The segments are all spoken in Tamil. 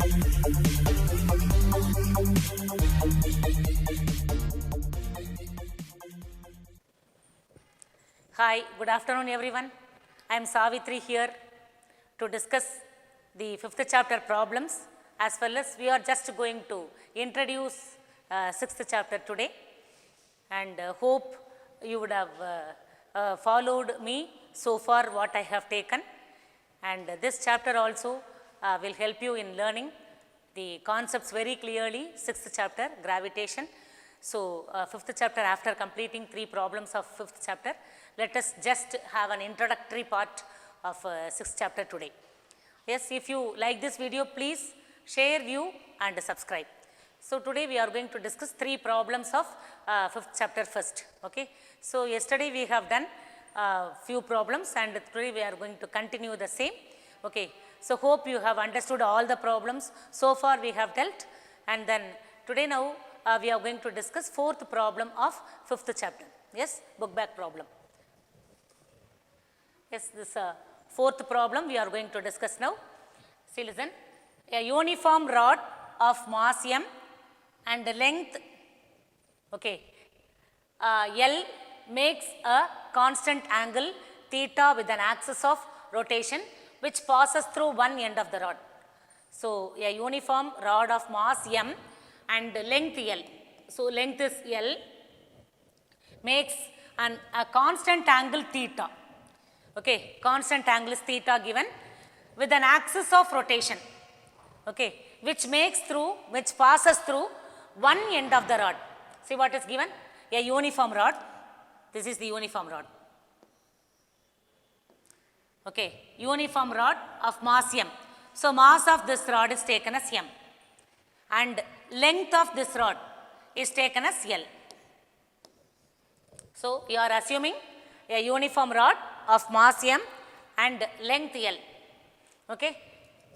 Hi, good afternoon everyone. I am Savitri here to discuss the 5th chapter problems, as well as we are just going to introduce 6th chapter today, and hope you would have followed me so far what I have taken, and this chapter also will help you in learning the concepts very clearly. 6th chapter, gravitation. So 5th chapter, after completing 3 problems of 5th chapter, let us just have an introductory part of 6th chapter today. Yes, if you like this video, please share, view and subscribe. So today we are going to discuss 3 problems of 5th chapter first. Okay. So yesterday we have done few problems, and today we are going to continue the same. Okay. So hope you have understood all the problems so far we have dealt, and then today now we are going to discuss 4th problem of 5th chapter. Yes, book back problem. Yes, this 4th problem we are going to discuss now. See, listen. A uniform rod of mass m and length, okay, L makes a constant angle theta with an axis of rotation which passes through one end of the rod. So, a uniform rod of mass m and length L. So, length is L, makes a constant angle theta. Okay, constant angle is theta given with an axis of rotation, okay, which passes through one end of the rod. See what is given? A uniform rod. This is the uniform rod. Okay, uniform rod of mass m. So mass of this rod is taken as m, and length of this rod is taken as L. So we are assuming a uniform rod of mass m and length L. Okay.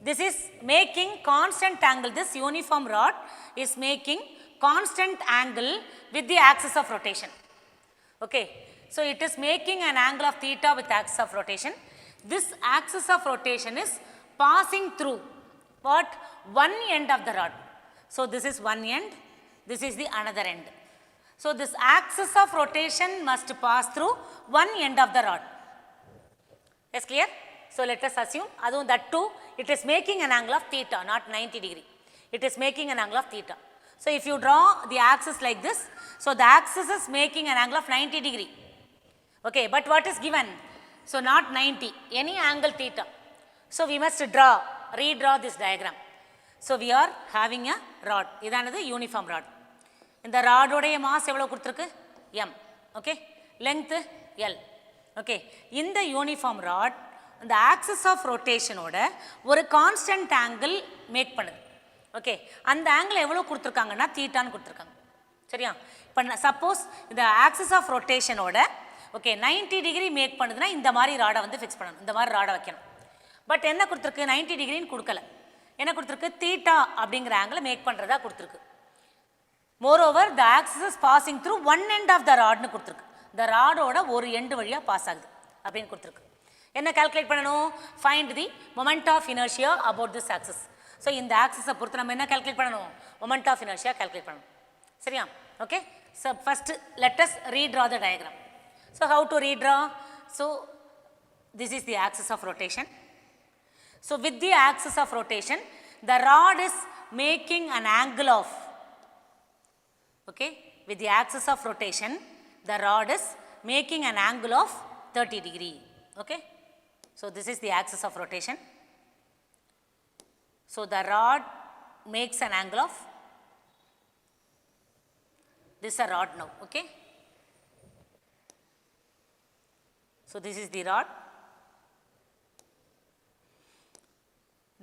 This is making constant angle. This uniform rod is making constant angle with the axis of rotation. Okay. So it is making an angle of theta with axis of rotation. This axis of rotation is passing through what? One end of the rod. So this is one end, this is the another end. So this axis of rotation must pass through one end of the rod. Is clear? So let us assume that too it is making an angle of theta, not 90 degree. It is making an angle of theta. So if you draw the axis like this, so the axis is making an angle of 90 degree. Okay, but what is given? So not 90, any angle theta. So we must redraw this diagram. So we are having a rod. This is the uniform rod. In the rod oda mass evlo kuduthirukku? M. Okay, length L. Okay, in the uniform rod, the axis of rotation oda ஒரு constant angle make பண்ணுது. Okay, அந்த angle எவ்வளோ கொடுத்துருக்காங்கன்னா தீட்டான்னு கொடுத்துருக்காங்க. சரியா? இப்போ suppose the axis of rotation ஓட okay 90 degree make பண்ணுதுன்னா இந்த மாதிரி ராடை வந்து ஃபிக்ஸ் பண்ணணும். இந்த மாதிரி ராடை வைக்கணும். பட் என்ன கொடுத்துருக்கு? 90 டிகிரின்னு கொடுக்கல. என்ன கொடுத்துருக்கு? தீட்டா அப்படிங்கிற ஆங்கிள் மேக் பண்ணுறதா கொடுத்துருக்கு. Moreover the axis is passing through one end of the rodனு கொடுத்துருக்கு. இந்த ராடோட ஒரு எண்டு வழியாக பாஸ் ஆகுது அப்படின்னு கொடுத்துருக்கு. என்ன கால்குலேட் பண்ணணும்? Find the moment of inertia about this axis. So இந்த ஆக்சிஸை பொறுத்து நம்ம என்ன கால்குலேட் பண்ணணும்? மொமெண்ட் ஆஃப் இனர்ஷியா கால்குலேட் பண்ணணும். சரியா? Okay. So first let us redraw the diagram. So how to redraw? So this is the axis of rotation. So with the axis of rotation, the rod is making an angle of, okay, with the axis of rotation, the rod is making an angle of 30 degree, okay. So this is the axis of rotation. So the rod makes an angle of, this is a rod now, okay. So this is the rod.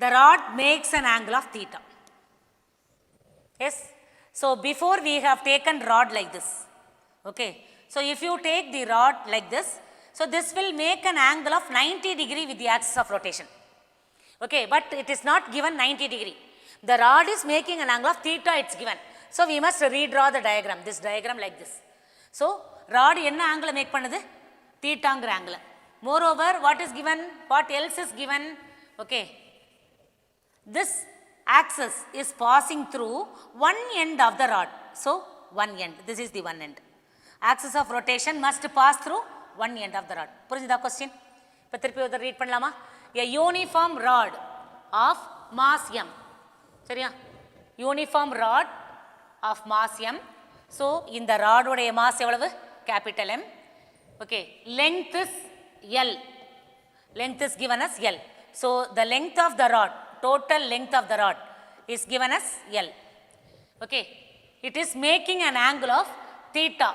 The rod makes an angle of theta. Yes. So before we have taken rod like this. Okay. So if you take the rod like this, so this will make an angle of 90 degree with the axis of rotation. Okay. But it is not given 90 degree. The rod is making an angle of theta, it's given. So we must redraw the diagram, this diagram like this. So rod enna angle make பண்ணுது? Theta angle. Moreover, what is given? What else is given? Okay. This axis is passing through one end of the rod. So, one end, this is the one end. Axis of rotation must pass through one end of the rod. புரிஞ்சுதா question? இப்போ திருப்பி ஒரு read பண்ணலாமா? A uniform rod of mass m. சரியா? Uniform rod of mass m. So, இந்த rod உடைய mass எவ்வளவு? Capital M. Okay, length is L. Length is given as L. So, the length of the rod, total length of the rod is given as L. Okay, it is making an angle of theta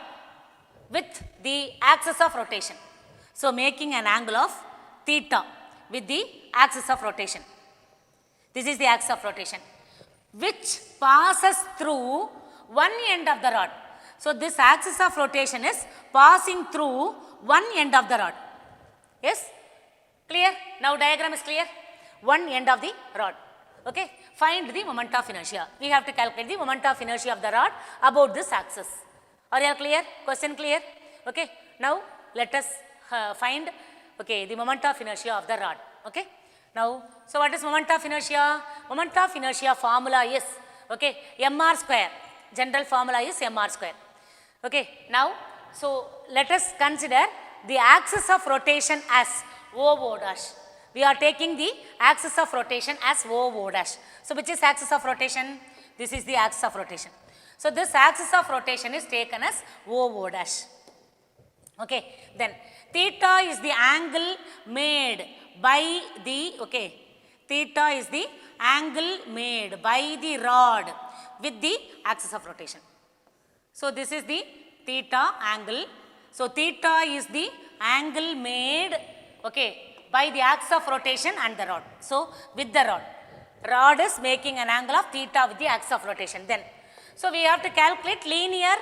with the axis of rotation. So, making an angle of theta with the axis of rotation. This is the axis of rotation, which passes through one end of the rod. So, this axis of rotation is passing through one end of the rod. Yes? Clear? Now, diagram is clear? One end of the rod. Okay? Find the moment of inertia. We have to calculate the moment of inertia of the rod about this axis. Are you all clear? Question clear? Okay? Now, let us find the moment of inertia of the rod. Okay? Now, so what is moment of inertia? Moment of inertia formula is mr square. General formula is mr square. Okay? Now, so let us consider the axis of rotation as OO dash. We are taking the axis of rotation as OO dash. So, which is axis of rotation? This is the axis of rotation. So, this axis of rotation is taken as OO dash. Okay. Then, theta is the angle made by the, theta is the angle made by the rod with the axis of rotation. So, this is the theta angle. So, theta is the angle made, by the axis of rotation and the rod. So, with the rod is making an angle of theta with the axis of rotation. Then, so we have to calculate linear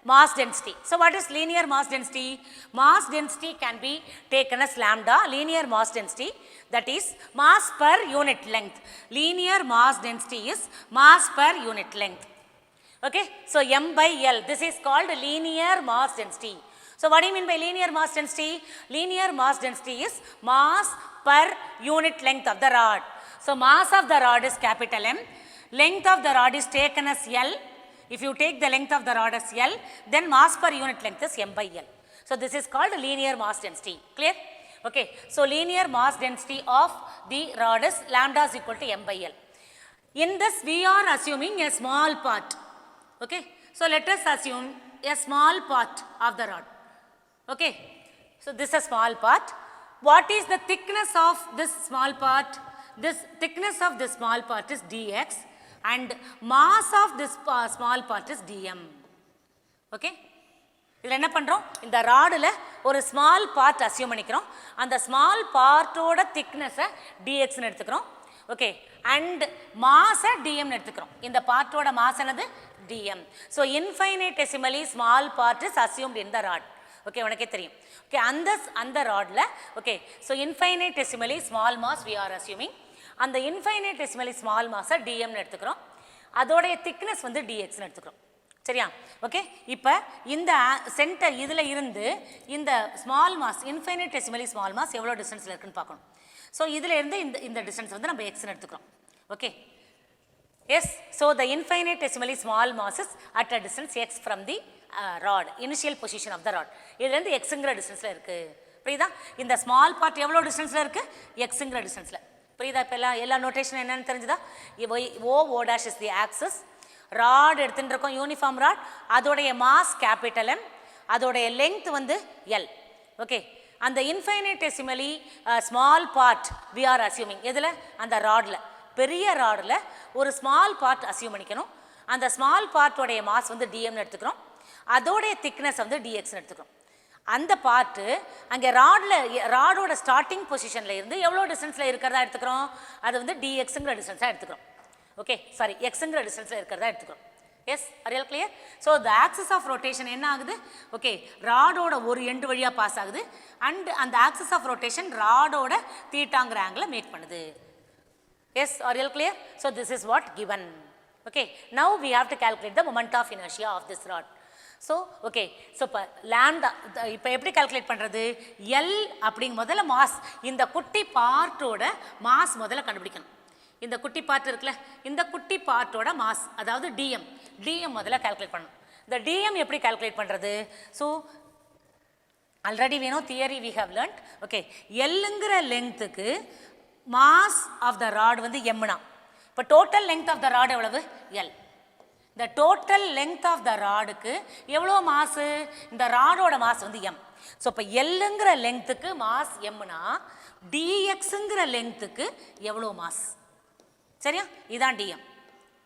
mass density. So, what is linear mass density? Mass density can be taken as lambda, linear mass density, that is mass per unit length. Linear mass density is mass per unit length. Okay. So, m by L, this is called linear mass density. So, what do you mean by linear mass density? Linear mass density is mass per unit length of the rod. So, mass of the rod is capital M, length of the rod is taken as L. If you take the length of the rod as L, then mass per unit length is m by L. So, this is called linear mass density. Clear? Okay. So, linear mass density of the rod is lambda is equal to m by L. In this, we are assuming a small part. Okay. So, let us assume a small part of the rod. Okay. So, this is a small part. What is the thickness of this small part? This thickness of this small part is dx and mass of this small part is dm. Okay. இதில் என்ன பண்ணுறோம், இந்த ராடில் ஒரு ஸ்மால் பார்ட் அசியூம் பண்ணிக்கிறோம். அந்த ஸ்மால் பார்ட்டோட திக்னஸை டிஎக்ஸ்ன்னு எடுத்துக்கிறோம். ஓகே. அண்ட் மாஸை டிஎம்னு எடுத்துக்கிறோம். இந்த பார்ட்டோட மாஸ் என்னது dm. So infinitesimally small part is assumed in the rod. Okay, உனக்கே தெரியும். ஓகே, அந்த ராடில் okay. So infinitesimally small mass we are assuming. அந்த இன்ஃபைனைட்டெசிமலி ஸ்மால் மாஸை டிஎம்னு எடுத்துக்கிறோம். அதோடைய திக்னஸ் வந்து டிஎக்ஸ்ன்னு எடுத்துக்கிறோம். சரியா? ஓகே. இப்போ இந்த சென்டர் இதில் இருந்து இந்த ஸ்மால் மாஸ் இன்ஃபைனைட்டெசிமலி ஸ்மால் மாஸ் எவ்வளோ டிஸ்டன்ஸில் இருக்குன்னு பார்க்கணும். ஸோ இதில் இருந்து இந்த டிஸ்டன்ஸ் வந்து நம்ம எக்ஸ்ன்னு எடுத்துக்கிறோம். Okay. Yes. So the infinitesimally small mass is at a distance x from the rod, initial position of the rod. இதுலேருந்து எக்ஸுங்கிற டிஸ்டன்ஸில் இருக்குது. புரியுதா? இந்த ஸ்மால் பார்ட் எவ்வளோ டிஸ்டன்ஸில் இருக்குது? எக்ஸுங்கிற டிஸ்டன்ஸில். புரியுதா? இப்போ எல்லா நோட்டேஷன் என்னென்னு தெரிஞ்சுதா? O dash is the axis. ராட் எடுத்துகிட்டு இருக்கோம், யூனிஃபார்ம் ராட். அதோடைய மாஸ் கேபிட்டல் எம், அதோடைய லெங்த் வந்து எல். ஓகே. அந்த infinitesimally small part we are assuming எதில்? அந்த ராடில், பெரிய ராடில் ஒரு ஸ்மால் பார்ட் அசியூம் பண்ணிக்கணும். அந்த ஸ்மால் பார்ட்டோடைய மாஸ் வந்து டிஎம்னு எடுத்துக்கிறோம். அதோடைய திக்னஸ் வந்து டிஎக்ஸ்னு எடுத்துக்கிறோம். அந்த பார்ட்டு அங்கே ராடோட ஸ்டார்டிங் பொசிஷனில் இருந்து எவ்வளோ டிஸ்டன்ஸில் இருக்கிறதா எடுத்துக்கிறோம்? அது வந்து டிஎக்ஸுங்கிற டிஸ்டன்ஸாக எடுத்துக்கிறோம். ஓகே, சாரி, எக்ஸுங்கிற டிஸ்டன்ஸில் இருக்கிறதா எடுத்துக்கிறோம். Yes, are you clear? So the axis of rotation என்ன ஆகுது? ஓகே, ராடோட ஒரு எண்டு வழியாக பாஸ் ஆகுது அண்ட் அந்த ஆக்சிஸ் ஆஃப் ரொட்டேஷன் ராடோட தீட்டாங்கிற ஆங்கிளை மேக் பண்ணுது. Yes, are you clear? So this is what given. Okay, now we have to calculate the moment of inertia of this rod. So okay, so இப்போ லேம்டா இப்போ எப்படி கால்குலேட் பண்ணுறது? எல் அப்படிங்க முதல்ல மாஸ், இந்த குட்டி பார்ட்டோட மாஸ் முதல்ல கண்டுபிடிக்கணும். இந்த குட்டி பார்ட் இருக்குல்ல, இந்த குட்டி பார்ட்டோட மாஸ் அதாவது டிஎம். டிஎம் முதல்ல கால்குலேட் பண்ணணும். இந்த டிஎம் எப்படி கால்குலேட் பண்ணுறது? So already we know theory we have learnt. Okay, எல்லுங்கிற லெங்க்த்துக்கு மாஸ் ஆஃப் த ராட் வந்து எம்னா, இப்போ total length of the rod எவ்வளவு? எல். இந்த டோட்டல் லெங்த் ஆஃப் த ராடுக்கு எவ்வளோ மாசு? இந்த ராடோட மாஸ் வந்து எம். ஸோ இப்போ எல்லுங்கிற லெங்க்த்துக்கு மாஸ் எம்னா டிஎக்ஸுங்கிற லெங்க்த்துக்கு எவ்வளோ மாஸ்? சரியா? இதான் டிஎம்.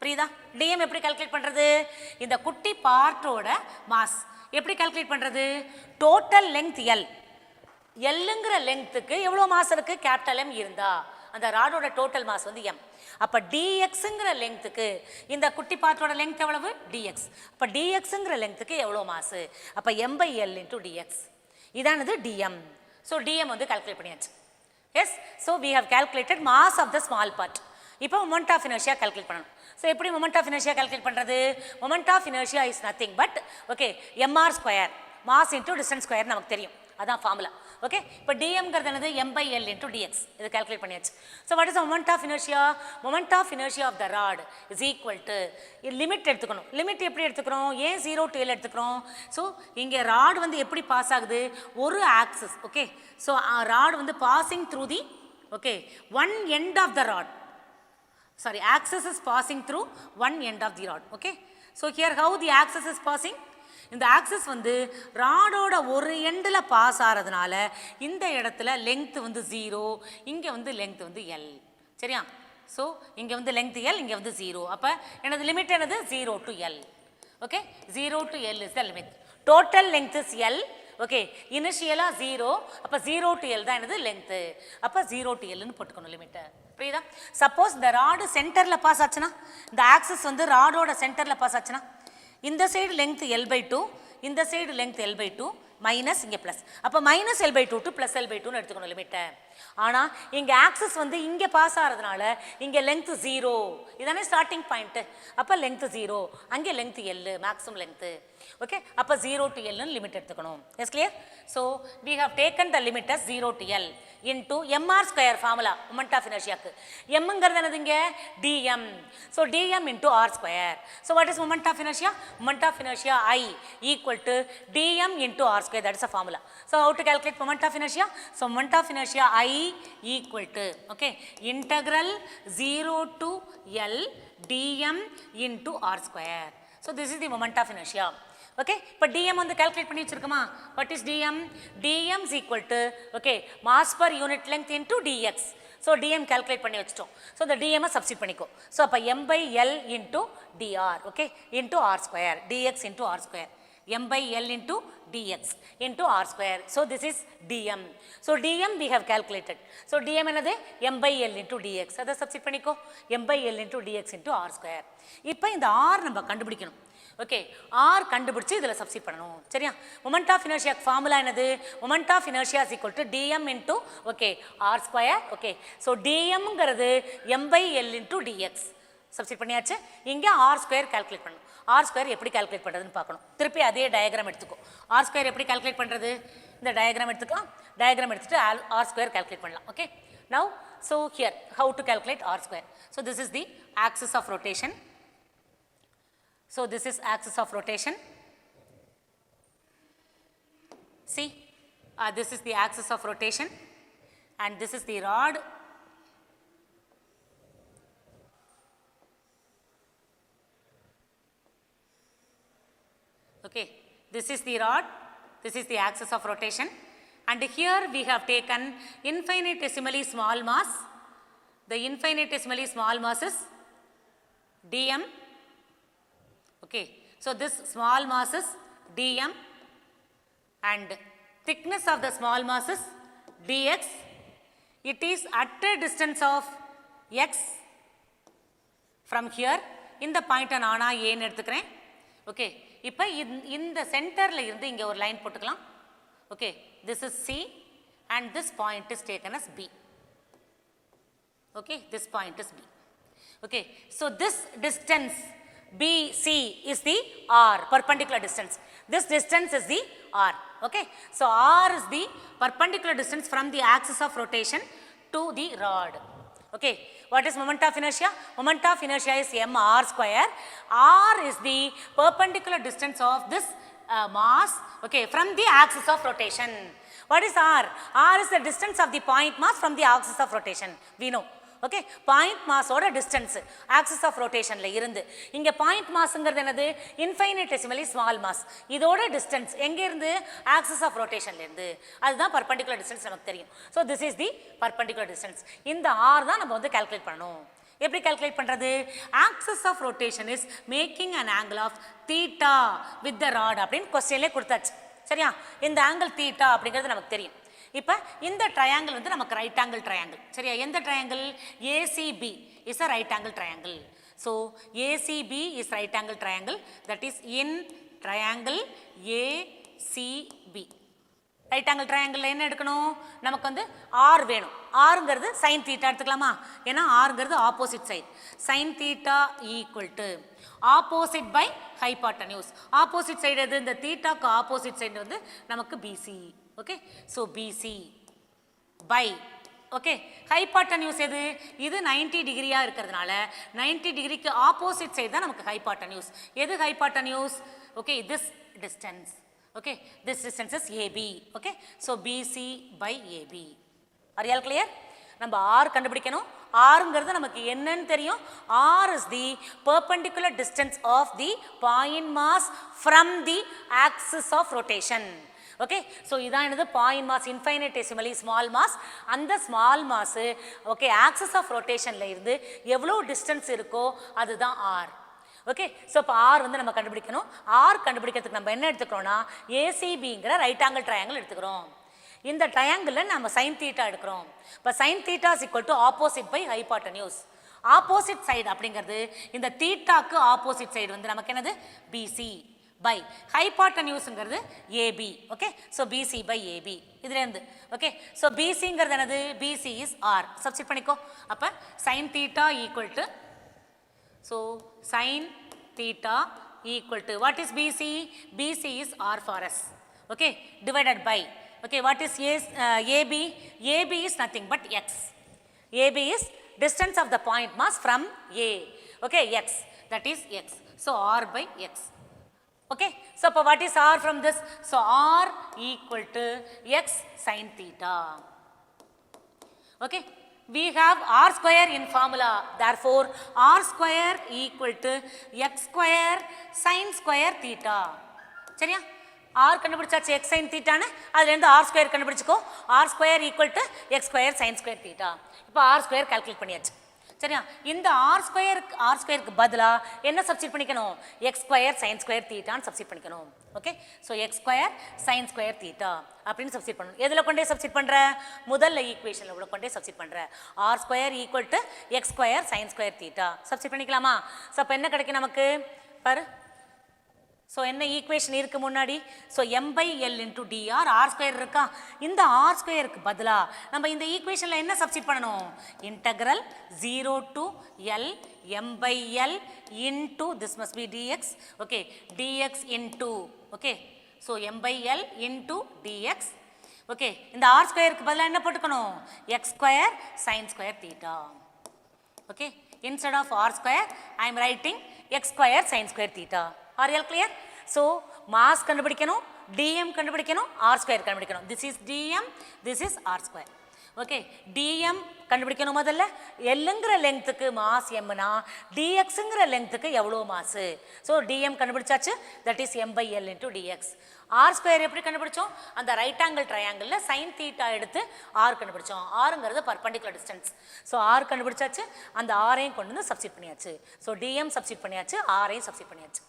புரியுதா? டிஎம் எப்படி கால்குலேட் பண்ணுறது? இந்த குட்டி பார்ட்டோட மாஸ் எப்படி கால்குலேட் பண்ணுறது? Total length L. எல்லுங்கிற லெங்க்த்துக்கு எவ்வளோ மாஸ் இருக்குது? கேபிட்டல் எம் இருந்தா அந்த ராடோட டோட்டல் மாஸ் வந்து எம். அப்போ டிஎக்ஸுங்கிற லெங்க்த்துக்கு இந்த குட்டி பார்ட்டோட லெங்க் எவ்வளவு? டிஎக்ஸ். அப்போ டிஎக்ஸுங்கிற லெங்க்த்துக்கு எவ்வளோ மாசு? அப்போ M by L into dx. இதானது டிஎம். ஸோ டிஎம் வந்து கால்குலேட் பண்ணியாச்சு. Yes, so we have calculated mass of the small part. இப்போ மொமெண்ட் ஆஃப் இனர்ஷியா கால்குலேட் பண்ணணும். ஸோ எப்படி மொமெண்ட் ஆஃப் இனர்ஷியா கால்குலேட் பண்ணுறது? Moment of inertia is nothing but okay MR square, mass into distance square நமக்கு தெரியும், அதான் ஃபார்முலா. ஓகே, இப்போ டிஎம்ங்கிறது என்னது? M by L into dx. இது கால்குலேட் பண்ணியாச்சு. So what is moment of inertia? Moment of inertia of the rod is equal to limit எடுத்துக்கணும். லிமிட் எப்படி எடுத்துக்கிறோம்? ஏன் 0 to L எடுத்துக்கிறோம்? ஸோ இங்கே ராட் வந்து எப்படி பாஸ் ஆகுது? ஒரு ஆக்சிஸ். ஓகே, ஸோ ராட் வந்து passing through the okay one end of the rod. Sorry, axis is passing through one end of the rod. Okay, so here how the axis is passing? இந்த ஆக்சிஸ் வந்து ராடோட ஒரு எண்டில் பாஸ் ஆகிறதுனால இந்த இடத்துல லெங்த் வந்து 0, இங்கே வந்து லெங்த் வந்து எல். சரியா? ஸோ இங்கே வந்து லெங்த் எல், இங்கே வந்து 0. அப்போ எனது லிமிட் என்னது? 0 to L. Okay, 0 to L is the limit. Total length is L. Okay, இனிஷியலாக 0, அப்போ 0 to L தான் எனது லெங்க்த்து. அப்போ 0 to Lன்னு போட்டுக்கணும் லிமிட்டை. புரியுதா? சப்போஸ் இந்த ராடு சென்டரில் பாஸ் ஆச்சுன்னா, இந்த ஆக்சிஸ் வந்து ராடோட சென்டரில் பாஸ் ஆச்சுன்னா, இந்த சைடு லெங்த் L/2, இந்த சைடு லெங்த் L/2 மைனஸ் இங்கே ப்ளஸ். அப்போ மைனஸ் L/2 டு ப்ளஸ் L/2ன்னு எடுத்துக்கணும் லிமிட்டை. ஆனால் இங்கே ஆக்சிஸ் வந்து இங்கே பாஸ் ஆகிறதுனால இங்கே லெங்த் 0, இதானே ஸ்டார்டிங் பாயிண்ட்டு. அப்போ லெங்த் 0, அங்கே length L, maximum length. Okay, அப்போ 0 to L லிமிட் எடுத்துக்கணும். Yes clear? So we have taken the limit as 0 to L into MR square formula moment of இனர்ஷியாக்கு. எம்ங்கிறது என்னது இங்கே? Dm. So dm into R square. So what is moment of inertia? Moment of inertia I equal to dm into R square. That is a formula. So how to calculate moment of inertia? So moment of inertia I equal to okay integral 0 to L dm into r square. So this is the moment of inertia. Okay, இப்போ dm வந்து calculate பண்ணி வச்சிருக்கோமா? What is dm? dm is equal to okay mass per unit length into dx. So dm calculate பண்ணி வச்சிட்டோம். So the dm substitute பண்ணிக்கோ. So அப்போ m by L into dr okay into r square dx into r square. m by L into dx into r square. So this is dm. So dm we have calculated. So dm என்னது? m by L into dx. அதை substitute பண்ணிக்கோ. m by L into dx into r square. இப்போ இந்த r நம்ம கண்டுபிடிக்கணும். ஓகே, r கண்டுபிடிச்சு இதில் சப்ஸ்டிட் பண்ணணும். சரியா? மொமெண்ட் ஆஃப் இனர்ஷியா ஃபார்முலா என்னது? Moment of inertia is equal to dm into okay r square. Okay, so dmங்கிறது m by L into dx. Substitute பண்ணியாச்சு. இங்கே r ஸ்கொயர் கால்குலேட் பண்ணணும். r ஸ்கொயர் எப்படி கால்குலேட் பண்ணுறதுன்னு பார்க்கணும். திருப்பி அதே டயக்ராம் எடுத்துக்கோ. r ஸ்கொயர் எப்படி கால்குலேட் பண்ணுறது? இந்த டயக்ராம் எடுத்துக்கலாம். டயக்ராம் எடுத்துட்டு r ஸ்கொயர் கால்குலேட் பண்ணலாம். Okay, now so here how to calculate r square. So this is the axis of rotation. So this is axis of rotation. See, this is the axis of rotation and this is the rod. Okay, this is the rod, this is the axis of rotation and here we have taken infinitesimally small mass. The infinitesimally small mass is dm. Okay, so this small mass is dm and thickness of the small mass is dx. It is at a distance of x from here. இந்த பாயிண்ட்டை நானா ஏன்னு எடுத்துக்கிறேன். ஓகே, இப்போ இந்த சென்டரில் இருந்து இங்கே ஒரு லைன் போட்டுக்கலாம். Okay, this is C and this point is taken as B. Okay, this point is B. Okay, so this distance BC is the R, perpendicular distance. This distance is the R. Okay, so R is the perpendicular distance from the axis of rotation to the rod. Okay, What is moment of inertia? Moment of inertia is mr square. R is the perpendicular distance of this mass, okay, from the axis of rotation. What is R? R is the distance of the point mass from the axis of rotation. We know. Okay, point mass oda distance axis of rotation la irundu inga point mass engiradhu enadhu infinitesimally small mass idoda distance enga irundu axis of rotation la irundu adha perpendicular distance namak theriyum. So this is the perpendicular distance. இந்த r தான் நம்ம வந்து calculate பண்ணனும். எப்படி calculate பண்றது? Axis of rotation is making an angle of theta with the rod அப்படினு क्वेश्चनல கொடுத்தாச்சு. சரியா? இந்த angle theta அப்படிங்கிறது நமக்கு தெரியும். இப்போ இந்த ட்ரையாங்கிள் வந்து நமக்கு ரைட் ஆங்கிள் ட்ரையாங்கிள். சரியா? எந்த triangle? ACB is a right angle triangle. So ACB is right angle triangle, that is in triangle ACB. Right angle triangle என்ன எடுக்கணும்? நமக்கு வந்து R வேணும். Rங்கிறது sin theta எடுத்துக்கலாமா? ஏன்னா Rங்கிறது opposite side. sin theta equal to opposite by hypotenuse. Opposite side எது? இந்த தீட்டாக்கு ஆப்போசிட் சைடு வந்து நமக்கு BC. Okay, so BC by, okay, hypotenuse எது? இது 90 டிகிரியா இருக்கிறதுனால 90 டிகிரிக்கு ஆப்போசிட் சைடு தான் நமக்கு hypotenuse. எது hypotenuse? Okay, this distance. Okay, this distance is AB. Okay, so BC by AB. Are you all clear? நம்ம R கண்டுபிடிக்கணும். Rங்கிறது நமக்கு என்னன்னு தெரியும். R is the perpendicular distance of the point mass from the axis of rotation. Okay, so இதான் என்னது? point mass, infinitesimally small mass. அந்த small mass, okay, axis of rotation ல இருந்து எவ்வளவு distance இருக்கோ அதுதான் R. Okay, so இப்போ R வந்து நம்ம கண்டுபிடிக்கணும். R கண்டுபிடிக்கிறதுக்கு நம்ம என்ன எடுத்துக்கிறோம்னா ACBங்கிற ரைட் ஆங்கிள் ட்ரையாங்கிள் எடுத்துக்கிறோம். இந்த ட்ரையாங்கிளில் நம்ம sin theta எடுக்கிறோம். இப்போ sin theta is equal to opposite by hypotenuse. Opposite side அப்படிங்கிறது இந்த தீட்டாக்கு ஆப்போசிட் சைடு வந்து நமக்கு என்னது? BC by hypotenuseங்கிறது AB. Okay, so BC by AB இதுல இருந்து. Okay, so BCங்கிறது என்னது? BC is R. சப்ஸ்டிட் பண்ணிக்கோ. அப்ப sin theta equal to, so sin theta equal to what is BC? BC is R for us. Okay, divided by, okay, what is AB? AB is nothing but X. AB is distance of the point mass from A. Okay, X, that is X. So R by X. Okay, so what is R from this? So R equal to X sin theta. Okay, we have R square in formula, therefore R square equal to X square sin square theta. சரியா? R கண்டுபிடிச்சாச்சு x sin theta னு, அதுல இருந்து R square கண்டுபிடிச்சுக்கோ. R square equal to X square sin square theta. இப்போ R square calculate பண்ணியாச்சு. சரியா? இந்த R ஸ்கொயருக்கு பதிலா என்ன சப்ஸ்டிட் பண்ணிக்கணும்? X ஸ்கொயர் sin ஸ்கொயர் தீட்டான்னு சப்ஸ்டிட் பண்ணிக்கணும். Okay, so X square sin ஸ்கொயர் தீட்டா அப்படின்னு சப்ஸ்டிட் பண்ணணும். எதில் கொண்டே சப்ஸ்டிட் பண்ணுற? முதல்ல ஈக்குவேஷனில் உள்ள கொண்டே சப்ஸ்டிட் பண்ணுற. R square equal to X square sin ஸ்கொயர் தீட்டா சப்ஸ்டிட் பண்ணிக்கலாமா? ஸோ அப்போ என்ன கிடைக்கும் நமக்கு பாரு? ஸோ என்ன ஈக்குவேஷன் இருக்கு முன்னாடி? So m/l into dr, r square இருக்கா? இந்த ஆர் ஸ்கொயருக்கு பதிலாக நம்ம இந்த ஈக்குவேஷனில் என்ன சப்ஸ்டிட் பண்ணணும்? Integral 0 to L m/l into this must be dx. Okay, dx into, okay, so m/l into dx. Okay, இந்த ஆர் ஸ்கொயருக்கு பதிலாக என்ன போட்டுக்கணும்? x ஸ்கொயர் sin ஸ்கொயர் theta. Okay, instead of r square I am writing x square sin square theta. Are you all clear? So mass கண்டுபிடிக்கணும், dm கண்டுபிடிக்கணும், r square கண்டுபிடிக்கணும். This is dm, this is r square. Okay, dm கண்டுபிடிக்கணும் முதல்ல. Lங்கிற லெங்க்த்துக்கு மாஸ் mனா dxங்கிற லெங்க்த்துக்கு எவ்வளோ மாஸ்? ஸோ dm கண்டுபிடிச்சாச்சு, that is m/l into dx. R square எப்படி கண்டுபிடிச்சோம்? அந்த ரைட் ஆங்கிள் ட்ரையாங்கிளில் சைன் தீட்டா எடுத்து ஆர் கண்டுபிடிச்சோம். ஆருங்கிறது பர்பண்டிகுலர் டிஸ்டன்ஸ். ஸோ ஆர் கண்டுபிடிச்சாச்சு, அந்த ஆரையும் கொண்டு வந்து சப்ஸ்டிட் பண்ணியாச்சு. ஸோ டிஎம் சப்ஸ்டிட் பண்ணியாச்சு, ஆரையும் சப்ஸ்டிட் பண்ணியாச்சு.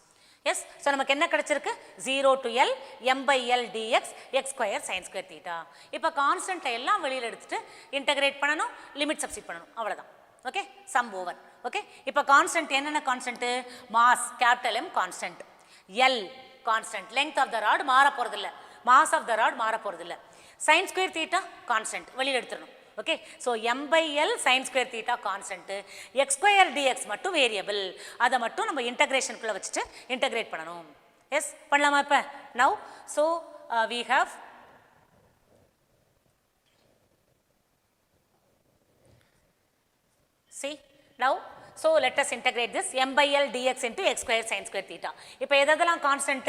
எஸ், ஸோ நமக்கு என்ன கிடைச்சிருக்கு? 0 to L m/l dx x square sine square theta. இப்போ கான்ஸ்டன்ட்டை எல்லாம் வெளியில் எடுத்துட்டு இன்டகிரேட் பண்ணணும், லிமிட் சப்ஸ்டிட் பண்ணணும், அவ்வளோதான். Okay, sum over. ஓகே, இப்போ கான்ஸ்டன்ட் என்னென்ன constant? Mass capital M constant, L constant, length of the rod மாற போகிறதில்ல, மாஸ் ஆஃப் த ராட் மாற போகிறதில்ல, சைன் ஸ்கொயர் தீட்டா கான்ஸ்டன்ட் வெளியில் எடுத்துடணும். Okay, so m/l sign square theta constant, X square dx மட்டும் வேரியபிள், அதை மட்டும் நம்ம இன்டகிரேஷனுக்குள்ளே வச்சுட்டு இன்டகிரேட் பண்ணணும். எஸ், பண்ணலாமா? இப்போ now so we have See now, so let us integrate this m by l dx into x square sin square theta. இப்போ எதெல்லாம் constant?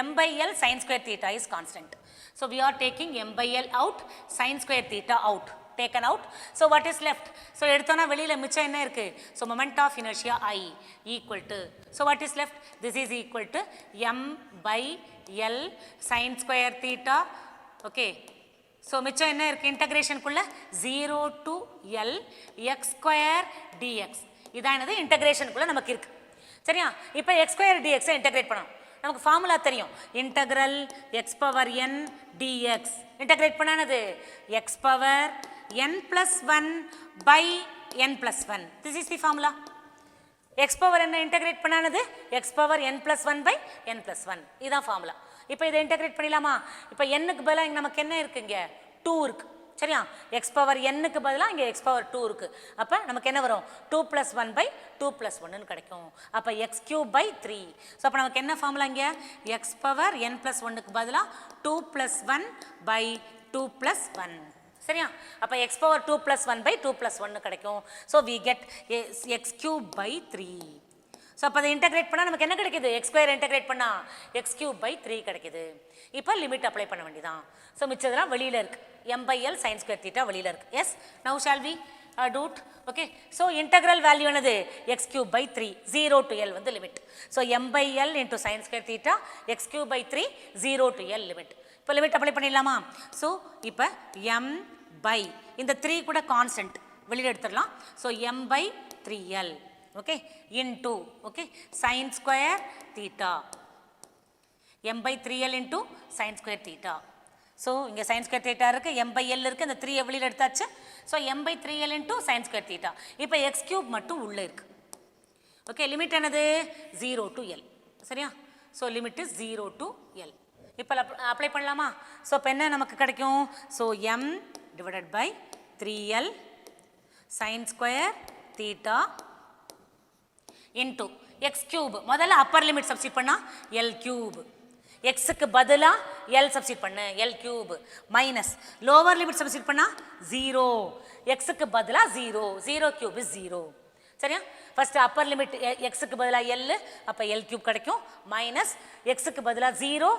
m by l sin square theta is constant. So we are taking m by l out, sin square theta out, taken out. So what is left? So எடுத்தோனா வெளியில மிச்சம் என்ன இருக்கு? So moment of inertia I equal to, so what is left? This is equal to m by l sin square theta. Okay. So மிச்சம் என்ன இருக்கு இன்டகிரேஷனுக்குள்ள 0 to l x square dx. இதான் என்னது இன்டகிரேஷனுக்குள்ள நமக்கு இருக்கு. சரியா? இப்போ x square dx இன்டகிரேட் பண்ணணும். நமக்கு ஃபார்முலா தெரியும். Integral x power n dx. Integrate பண்ணானது x power n plus 1 by n plus 1. This is the formula. x power n integrate பண்ணானது x power n plus 1 by n plus 1. இதான் ஃபார்முலா. இப்போ இதை இன்டகிரேட் பண்ணிடலாமா? இப்போ n-க்கு பதிலாக இங்கே நமக்கு என்ன இருக்குங்க? 2 இருக்கு. சரியா? x பவர் n-க்கு பதிலாக இங்கே x பவர் 2 இருக்கு. அப்போ நமக்கு என்ன வரும்? 2 plus 1 by 2 plus 1 கிடைக்கும். அப்போ x cube by 3. ஸோ அப்போ நமக்கு என்ன ஃபார்முலா இங்கே? x பவர் n plus 1க்கு பதிலாக 2 plus 1 by 2 plus 1. சரியா? அப்போ x power 2 plus 1 by 2 plus 1 கிடைக்கும். So we get x cube by 3. So அப்போ அதை இன்டகிரேட் பண்ணால் நமக்கு என்ன கிடைக்குது? எக்ஸ் ஸ்கொயர் இன்டகிரேட் பண்ணால் எக்ஸ் கியூப் பை 3 கிடைக்குது. இப்போ லிமிட் அப்ளை பண்ண வேண்டியதான். ஸோ மிச்சதெல்லாம் வெளியில் இருக்குது. M by L sine square theta வெளியில் இருக்குது. Yes now shall we do it. Okay. So integral value என்னது? X cube by 3, 0 to l வந்து limit. So M by L into sine square theta x cube by 3, 0 to l limit. இப்போ லிமிட் அப்ளை பண்ணிடலாமா? ஸோ இப்போ எம் பை இந்த 3 கூட கான்ஸ்டன்ட் வெளியில் எடுத்துடலாம். So M by 3l. okay into okay sin square theta m by 3l into sin square theta. so இங்க sin square theta இருக்கு, m by l இருக்கு, அந்த 3 வெளியில எடுத்தாச்சு. so m by 3l into sin square theta. இப்போ x cube மட்டும் உள்ள இருக்கு. okay லிமிட் என்னது? 0 to l. சரியா? so limit is 0 to l. இப்போ அப்ளை பண்ணலாமா? so இப்போ என்ன நமக்கு கிடைக்கும்? so m divided by 3l sin square theta into x cube. முதல்ல அப்பர் லிமிட் சப்ஸ்டிட் பண்ணா l cube. x க்கு பதிலா l சப்ஸ்டிட் பண்ணு l cube minus lower limit substitute பண்ணா 0. x க்கு பதிலா 0, 0 cube is 0. சரியா? ஃபர்ஸ்ட் அப்பர் லிமிட் x க்கு பதிலா l, அப்ப l cube கிடைக்கும். மைனஸ் x க்கு பதிலா 0,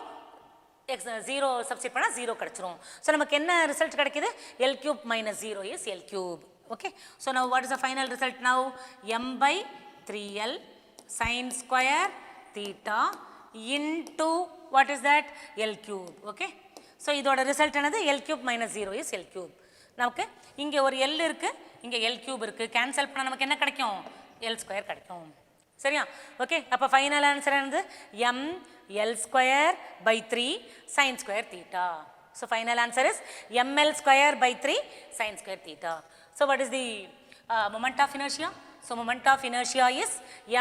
x 0 சப்ஸ்டிட் பண்ணா 0 கிடைச்சிரும். சோ நமக்கு என்ன ரிசல்ட் கிடைக்குது? l cube minus 0 is l cube. okay so now what is the final result now? m by 3l sin square theta into what is that? l cube. okay so இதோட ரிசல்ட் என்னது? l cube minus 0 is l cube. நமக்கு இங்க ஒரு l இருக்கு, இங்க l cube இருக்கு. கேன்சல் பண்ணா நமக்கு என்ன கிடைக்கும்? l square கிடைக்கும். சரியா? ஓகே. அப்ப ஃபைனல் ஆன்சர் என்னது? m l square by 3 sin square theta. so final answer is ml square by 3 sin square theta. so what is the moment of inertia? so moment of inertia is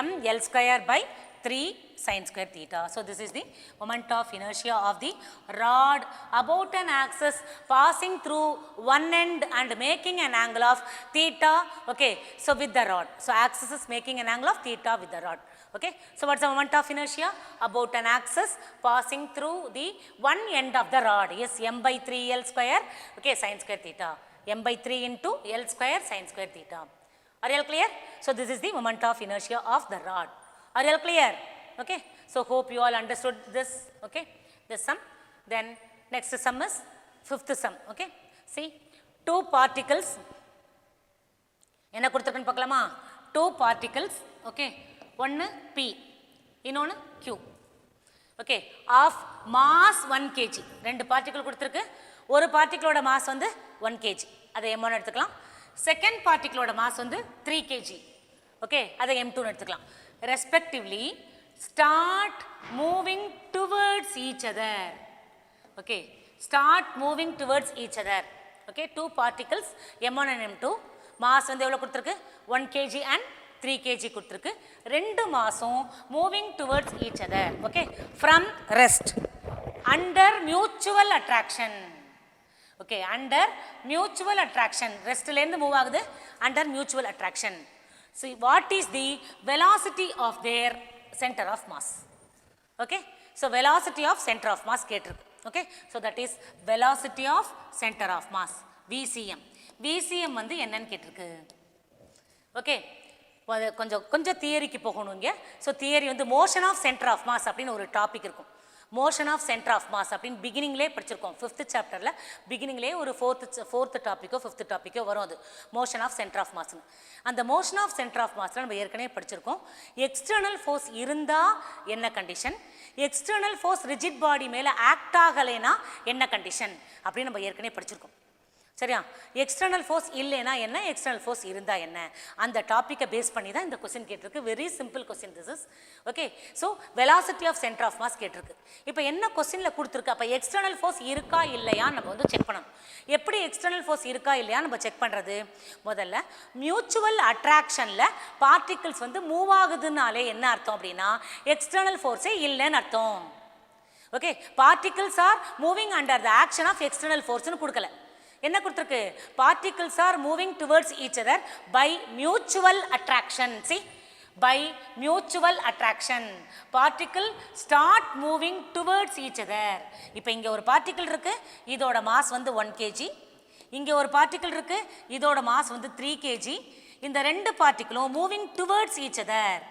m l square by 3 sin square theta. so this is the moment of inertia of the rod about an axis passing through one end and making an angle of theta. okay so with the rod, so axis is making an angle of theta with the rod. okay so what's the moment of inertia? about an axis passing through the one end of the rod is m by 3l square okay sin square theta, m by 3 into l square sin square theta. are you all clear? so this is the moment of inertia of the rod. are you all clear? okay so hope you all understood this. okay this sum. then next sum is fifth sum. okay see two particles என்ன கொடுத்திருக்குன்னு பார்க்கலாமா? two particles okay ஒன்னு p இன்னொன்னு q okay of mass 1 kg. ரெண்டு பார்ட்டிகிள் கொடுத்திருக்கு. ஒரு பார்ட்டிகிளோட மாஸ் வந்து 1 kg, அதை m1 எடுத்துக்கலாம். செகண்ட் பார்ட்டிகிளோட மாஸ் வந்து 3 kg. okay அதை m2 எடுத்துக்கலாம். respectively start moving towards each other. okay start moving towards each other. okay two particles m1 and m2 mass வந்து எவ்வளவு கொடுத்திருக்கு? 1 kg and 3 kg கொடுத்திருக்கு. ரெண்டு மாஸும் moving towards each other. okay from rest under mutual attraction. okay under mutual attraction, restல இருந்து மூவ் ஆகுது under mutual attraction. so what is the velocity of their center of mass? okay so velocity of center of mass கேட்டிருக்கு. okay so that is velocity of center of mass vcm. vcm வந்து என்னன்னு கேட்டிருக்கு? ஓகே, கொஞ்சம் தியரிக்கு போகணும் இங்கே. ஸோ தியரி வந்து motion of centre of mass அப்படின்னு ஒரு டாபிக் இருக்கும். Motion of centre of mass அப்படின்னு பிகினிங்லேயே படிச்சிருக்கோம். 5th சாப்டரில் பிகினிங்லேயே ஒரு ஃபோர்த்து டாப்பிக்கோ 5th டாப்பிக்கோ வரும். அது மோஷன் ஆஃப் சென்டர் ஆஃப் மாஸ்னு. அந்த மோஷன் ஆஃப் சென்டர் ஆஃப் மாஸில் நம்ம ஏற்கனவே படிச்சிருக்கோம். எக்ஸ்டர்னல் ஃபோர்ஸ் இருந்தால் என்ன condition, external force rigid body மேலே ஆக்ட் ஆகலைன்னா என்ன கண்டிஷன் அப்படின்னு நம்ம ஏற்கனவே படிச்சிருக்கோம். சரியா? எக்ஸ்டர்னல் ஃபோர்ஸ் இல்லைன்னா என்ன, எக்ஸ்டர்னல் ஃபோர்ஸ் இருந்தால் என்ன, அந்த டாப்பிக்கை பேஸ் பண்ணி தான் இந்த கொஸ்டின் கேட்டிருக்கு. Very simple question this is. Okay, so velocity of centre of mass கேட்டிருக்கு. இப்போ என்ன கொஸ்டினில் கொடுத்துருக்கு, அப்போ எக்ஸ்டர்னல் ஃபோர்ஸ் இருக்கா இல்லையான்னு நம்ம வந்து செக் பண்ணணும். எப்படி எக்ஸ்டர்னல் ஃபோர்ஸ் இருக்கா இல்லையா நம்ம செக் பண்ணுறது? முதல்ல மியூச்சுவல் அட்ராக்ஷனில் பார்ட்டிகிள்ஸ் வந்து மூவ் ஆகுதுனாலே என்ன அர்த்தம் அப்படின்னா எக்ஸ்டர்னல் ஃபோர்ஸே இல்லைன்னு அர்த்தம். Okay, particles are moving under the action of external ஃபோர்ஸ்னு கொடுக்கல. என்ன கொடுத்துருக்கு? particles are moving towards each other by mutual attraction. See, by mutual attraction particle start moving towards each other. இப்போ இங்க ஒரு பார்ட்டிகிள் இருக்கு, இதோட மாஸ் வந்து 1 kg. இங்க ஒரு பார்ட்டிகிள் இருக்கு, இதோட மாஸ் வந்து 3 kg. இந்த ரெண்டு பார்ட்டிகிளும் மூவிங் டுவர்ட்ஸ் ஈச் அதர்.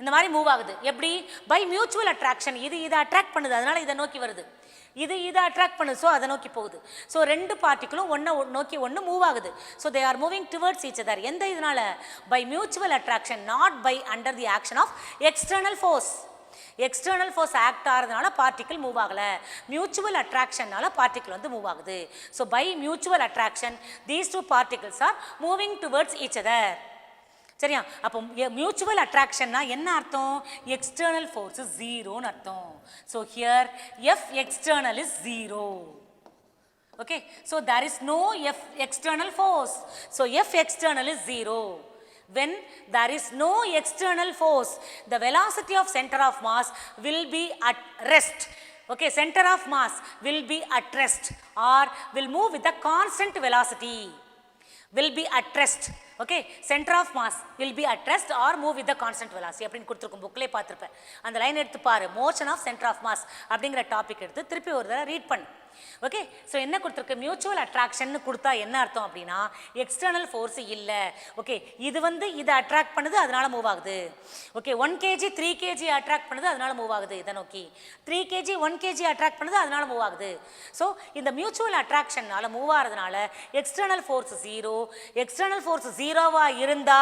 இந்த மாதிரி மூவ் ஆகுது. எப்படி? By mutual attraction. இது இதை அட்ராக்ட் பண்ணுது, அதனால இதை நோக்கி வருது. இது இதை அட்ராக்ட் பண்ணுது, ஸோ அதை நோக்கி போகுது. ஸோ ரெண்டு பார்ட்டிகளும் ஒன்றை நோக்கி ஒன்று மூவ் ஆகுது. So they are moving towards each other. எந்த இதனால? By mutual attraction, not by under the action of external force. External force act ஆகிறதுனால பார்ட்டிகிள் மூவ் ஆகலை, மியூச்சுவல் அட்ராக்ஷன்னால பார்ட்டிகிள் வந்து மூவ் ஆகுது. So by mutual attraction these two particles are moving towards each other. சரியா? அப்போ மியூச்சுவல் அட்ராக்ஷன்னா என்ன அர்த்தம்? எக்ஸ்டர்னல் ஃபோர்ஸ் இஸ் ஜீரோன்னு அர்த்தம். So here F external is zero. Okay, so there is no F external force. So F external is zero. When there is no external force, the velocity of center of mass will be at rest. Okay, center of mass will be at rest or will move with a constant velocity. Will be at rest. Okay, center of mass will be at rest or move with the constant velocity. அப்படின்னு கொடுத்துருக்கும், புக்லேயே பார்த்துருப்பேன். அந்த லைன் எடுத்து பாரு, motion of centre of mass அப்படிங்கிற டாபிக் எடுத்து திருப்பி ஒரு தடவை ரீட் பண்ணு. ஓகே, ஸோ என்ன கொடுத்துருக்கு? மியூச்சுவல் அட்ராக்ஷன் கொடுத்தா என்ன அர்த்தம் அப்படின்னா எக்ஸ்டர்னல் ஃபோர்ஸ் இல்லை. ஓகே, இது வந்து இதை அட்ராக்ட் பண்ணுது, அதனால மூவ் ஆகுது. ஓகே, 1 kg 3 kg அட்ராக்ட் பண்ணுது, அதனால மூவ் ஆகுது. இதை நோக்கி 3 kg 1 kg அட்ராக்ட் பண்ணுது, அதனால மூவ் ஆகுது. ஸோ இந்த மியூச்சுவல் அட்ராக்ஷன்னால மூவ் ஆகிறதுனால external force zero. External force ஜீரோவா இருந்தா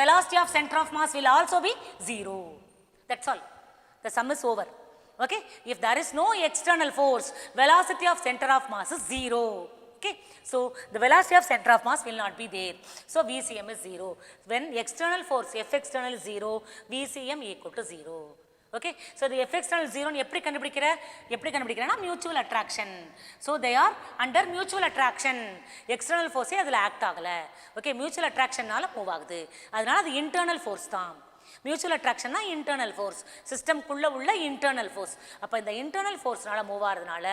velocity of center of mass will also be zero. That's all. The sum is over. Okay, if there is no external force, velocity of center of mass is zero. Okay, so the velocity of center of mass will not be there. So VCM is zero. When external force F external is zero, VCM equal to zero. Okay, so the F external is zero. எப்படி கண்டுபிடிக்கிறேன்னா mutual attraction. So they are under mutual attraction. External force அதில் ஆக்ட் ஆகலை. ஓகே, மியூச்சுவல் அட்ராக்ஷன்னால மூவ் ஆகுது, அதனால அது இன்டர்னல் ஃபோர்ஸ் தான். மியூச்சுவல் அட்ராக்ஷன்னா இன்டர்னல் ஃபோர்ஸ், சிஸ்டம்குள்ளே உள்ள இன்டர்னல் ஃபோர்ஸ். அப்போ இந்த இன்டர்னல் ஃபோர்ஸ்னால மூவ் ஆகிறதுனால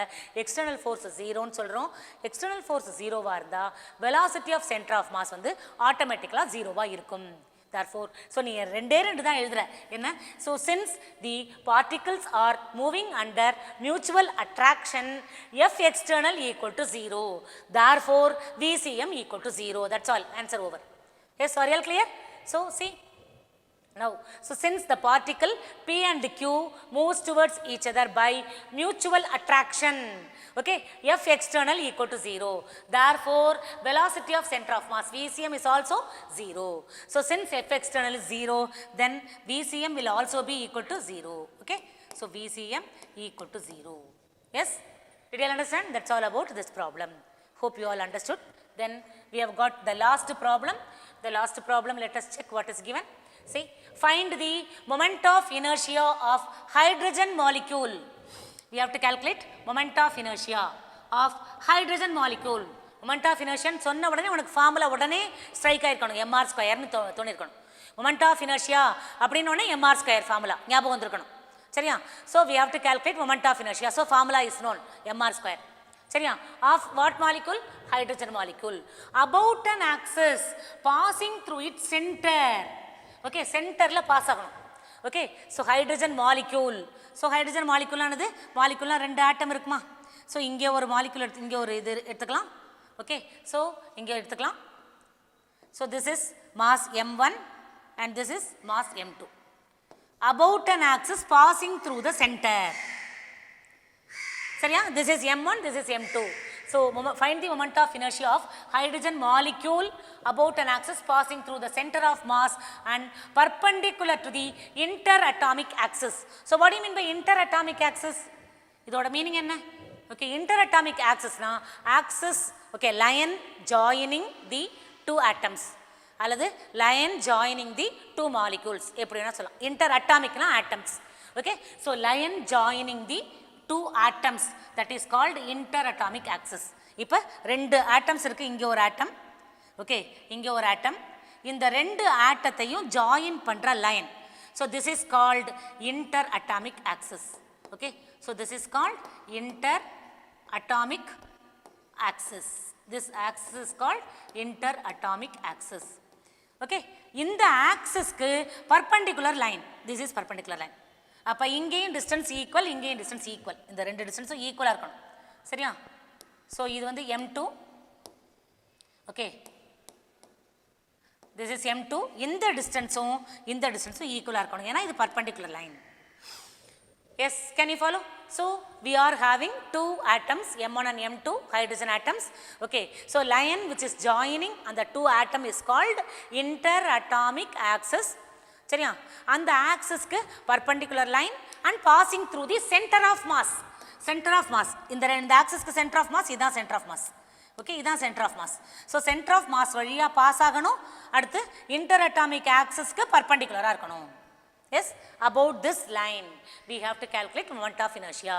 எக்ஸ்டர்னல் ஃபோர்ஸ் ஜீரோன்னு சொல்கிறோம். எக்ஸ்டர்னல் ஃபோர்ஸ் ஜீரோவாக இருந்தால் velocity of centre of mass வந்து ஆட்டோமேட்டிக்கலாக ஜீரோவாக இருக்கும். Therefore, so நீ ரெண்டே தான் எழுதுற என்ன? So since the particles are moving under mutual attraction, F external equal to 0. Therefore, VCM equal to 0. That's all. Answer over. Yes, are you all clear? So see. Now, so since the particle P and Q moves towards each other by mutual attraction, okay, F external equal to 0. Therefore, velocity of center of mass VCM is also 0. So since F external is 0, then VCM will also be equal to 0. Okay, so VCM equal to 0. Yes, did you all understand? That's all about this problem. Hope you all understood. Then we have got the last problem. The last problem, let us check what is given. See, find the moment of inertia of hydrogen molecule. We have to calculate moment of inertia of hydrogen molecule. Moment of inertia சொன்ன உடனே உனக்கு ஃபார்முலா உடனே ஸ்ட்ரைக் ஆயிருக்கணும், எம்ஆர் ஸ்கொயர்னு தோணிருக்கணும். moment of inertia அப்படின்னு உடனே எம்ஆர் ஸ்கொயர் ஃபார்முலா ஞாபகம் வந்திருக்கணும். சரியா? So we have to calculate moment of inertia. So formula is known, mr square. சரியா? of what molecule? Hydrogen molecule. About an axis passing through its center. Okay, சென்டரில் பாஸ் ஆகணும். Okay, so hydrogen molecule. So hydrogen மாலிக்யூலானது, மாலிக்யூல்லாம் 2 ஆட்டம் இருக்குமா? ஸோ இங்கே ஒரு மாலிக்யூல் எடுத்து இங்கே ஒரு இது எடுத்துக்கலாம். ஓகே, ஸோ இங்கே எடுத்துக்கலாம். So this is mass m1 and this is mass m2. About an axis passing through the center. சரியா? This is m1, this is m2. So find the moment of inertia of hydrogen molecule about an axis passing through the center of mass and perpendicular to the interatomic axis. So what do you mean by interatomic axis? இதோட மீனிங் என்ன? Okay, interatomic axis na axis, okay, line joining the two atoms அல்லது line joining the two molecules எப்படினா சொல்லலாம். Interatomic na atoms. Okay, so line joining the two atoms, that is called interatomic axis. இப்போ ரெண்டு atoms இருக்கு, இங்க ஒரு atom, okay, இங்க ஒரு atom, இந்த ரெண்டு ஆட்டத்தையும் join பண்ற line. So this is called interatomic axis. Okay, so this is called interatomic axis. This axis is called interatomic axis. Okay, இந்த axisக்கு perpendicular line, this is perpendicular line. அப்போ இங்கேயும் டிஸ்டன்ஸ் ஈக்குவல், இங்கேயும் டிஸ்டன்ஸ் ஈக்குவல், இந்த ரெண்டு டிஸ்டன்ஸும் ஈக்குவலாக இருக்கணும். சரியா? ஸோ இது வந்து m2, okay, this is m2, இந்த டிஸ்டன்ஸும் ஈக்குவலாக இருக்கணும், ஏன்னா இது perpendicular line. Yes, can you follow? So we are having two atoms, m1 and m2 hydrogen atoms. Okay, so line which is joining and the two atom is called interatomic axis. சரியா? அந்த ஆக்சிஸ்க்கு perpendicular line and passing through the centre of mass. Centre of mass, இந்த ஆக்சிஸ்க்கு சென்டர் ஆஃப் மாஸ், இதுதான் சென்டர் ஆஃப் மாஸ். ஓகே, இதுதான் centre of mass. So centre of mass வழியாக பாஸ் ஆகணும், அடுத்து இன்டர்அட்டாமிக் ஆக்சிஸ்க்கு பர்பெண்டிகுலராக இருக்கணும். Yes, about this line we have to calculate moment of inertia.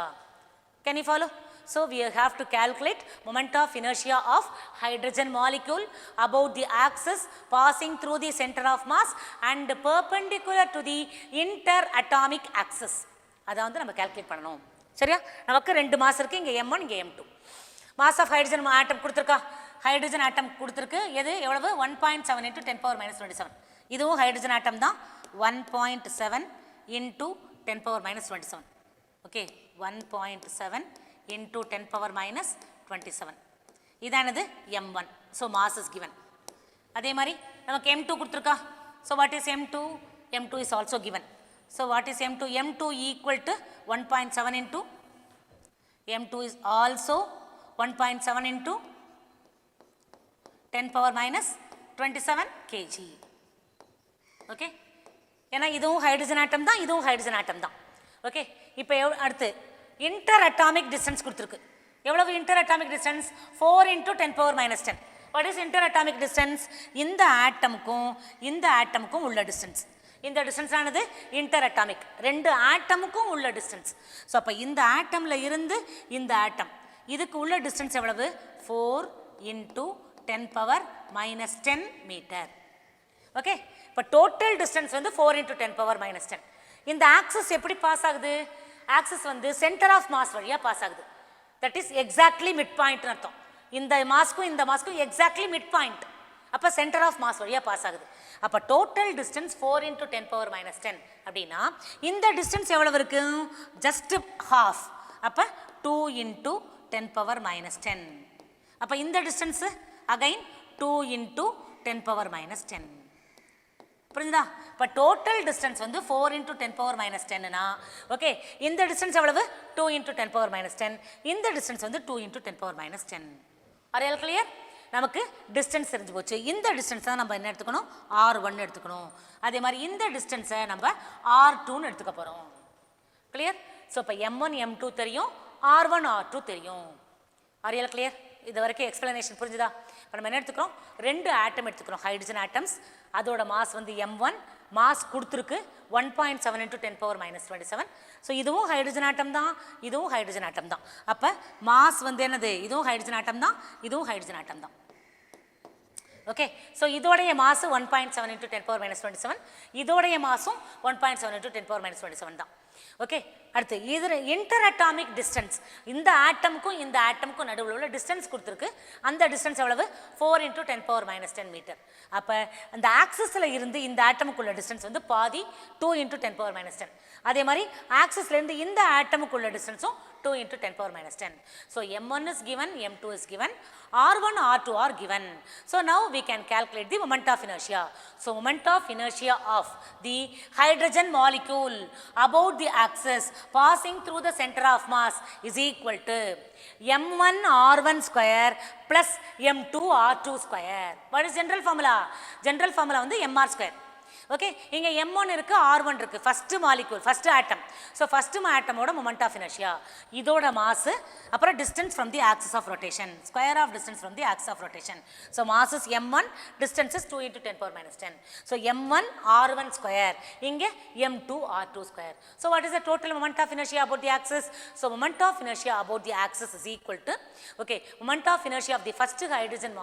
Can you follow? So we have to calculate moment of inertia of hydrogen molecule about the axis passing through the center of mass and perpendicular to the interatomic axis. அதை வந்து நம்ம calculate பண்ணணும். சரியா? நமக்கு ரெண்டு மாஸ் இருக்கு, இங்கே m1, இங்கே m2. Mass of hydrogen atom கொடுத்துருக்கா, ஹைட்ரஜன் ஆட்டம் கொடுத்துருக்கு, எது எவ்வளவு? 1.7 into 10 power minus 27. இதுவும் ஹைட்ரஜன் ஆட்டம் தான், 1.7 into 10 power minus 27. Okay, 1.7 into 10 power minus 27. இதானது m1. So mass is given. அதே மாதிரி நமக்கு m2 கொடுத்துருக்கா. So what is m2? m2 is also given. So what is m2? m2 equal to 1.7 into, m2 is also 1.7 into 10 power minus 27 kg. Okay, ஏன்னா இதுவும் ஹைட்ரஜன் ஆட்டம் தான், இதுவும் ஹைட்ரஜன் ஆட்டம் தான். ஓகே, இப்போ அடுத்து இன்டர்அட்டாமிக் டிஸ்டன்ஸ் கொடுத்துருக்கு. எவ்வளவு interatomic distance? 4 into 10 power minus 10. What is interatomic distance? இந்த ஆட்டமுக்கும் உள்ள டிஸ்டன்ஸ். இந்த டிஸ்டன்ஸ் ஆனது இன்டர்அட்டாமிக், ரெண்டு ஆட்டமுக்கும் உள்ள டிஸ்டன்ஸ். ஸோ அப்போ இந்த ஆட்டமில் இருந்து இந்த ஆட்டம் இதுக்கு உள்ள டிஸ்டன்ஸ் எவ்வளவு? 4 into 10 power minus 10 metre. Okay, இப்போ டோட்டல் டிஸ்டன்ஸ் வந்து 4 into 10 power minus 10. இந்த ஆக்சிஸ் எப்படி பாஸ் ஆகுது? ஆக்சிஸ் வந்து சென்டர் ஆஃப் மாஸ் வழியாக பாஸ் ஆகுது. தட் இஸ் எக்ஸாக்ட்லி மிட் பாயிண்ட்னு அர்த்தம். இந்த மாஸ்க்கும் எக்ஸாக்ட்லி மிட் பாயிண்ட். அப்போ சென்டர் ஆஃப் மாஸ் வழியாக பாஸ் ஆகுது. அப்போ total distance 4 into 10 power minus 10 அப்படின்னா இந்த டிஸ்டன்ஸ் எவ்வளவு இருக்கு? Just half. அப்போ 2 into 10 power minus 10. அப்போ இந்த distance again 2 into 10 power minus 10. புரிஞ்சுதா? இப்போ டோட்டல் டிஸ்டன்ஸ் வந்து 4 into 10 power minus 10னா, ஓகே, இந்த டிஸ்டன்ஸ் எவ்வளவு? 2 into 10 power minus 10. இந்த டிஸ்டன்ஸ் வந்து 2 into 10 power minus 10. Are all clear? நமக்கு டிஸ்டன்ஸ் தெரிஞ்சு போச்சு. இந்த டிஸ்டன்ஸ் தான் நம்ம என்ன எடுத்துக்கணும்? R1 எடுத்துக்கணும். அதே மாதிரி இந்த டிஸ்டன்ஸை நம்ம R2ன்னு எடுத்துக்க போகிறோம். கிளியர்? ஸோ இப்போ m1 m2 தெரியும், R1 R2 தெரியும். Are all clear? இது வரைக்கும் எக்ஸ்பிளனேஷன் புரிஞ்சுதா? இப்போ நம்ம என்ன எடுத்துக்கிறோம்? ரெண்டு ஆட்டம் எடுத்துக்கிறோம், ஹைட்ரஜன் ஆட்டம்ஸ். அதோட மாஸ் வந்து m1, மாஸ் கொடுத்துருக்கு 1.7 into 10 power minus 27. ஸோ இதுவும் ஹைட்ரஜன் ஆட்டம் தான், இதுவும் ஹைட்ரஜன் ஆட்டம் தான். அப்போ மாஸ் வந்து என்னது? இதுவும் ஹைட்ரஜன் ஆட்டம் தான், இதுவும் ஹைட்ரஜன் ஆட்டம் தான். ஓகே, ஸோ இதோடைய மாசு 1.7 into 10 power minus 27, இதோடைய மாசும் 1.7 into 10 power minus 27 தான். ஓகே, அடுத்து இது இன்டர்அட்டாமிக் டிஸ்டன்ஸ். இந்த ஆட்டமுக்கும் நடுவில் உள்ள டிஸ்டன்ஸ் கொடுத்துருக்கு. அந்த டிஸ்டன்ஸ் எவ்வளவு? 4 into 10 power minus 10 மீட்டர். அப்போ அந்த ஆக்சிஸில் இருந்து இந்த ஆட்டமுக்குள்ள டிஸ்டன்ஸ் வந்து பாதி 2 into 10 power minus 10. அதே மாதிரி ஆக்சிஸ்லேருந்து இந்த ஆட்டமுக்குள்ள டிஸ்டன்ஸும் 2 into 10 power minus 10. So m1 is given, m2 is given, r1, r2 are given. So now we can calculate the moment of inertia. So moment of inertia of the hydrogen molecule about the axis passing through the center of mass is equal to m1 r1 square plus m2 r2 square. What is general formula? General formula on the mr square. Okay, இங்க m1 இருக்கு r1 இருக்கு first molecule first atom. So first atom ஓட moment of inertia இதோட mass அப்புறம் distance from the axis of rotation, square of distance from the axis of rotation. So mass is m1, distance is 2 into 10 power minus 10. So m1 r1 square இங்க m2 r2 square. So what is the total moment of inertia about the axis? So moment of inertia about the axis is equal to, okay, moment of inertia of the first hydrogen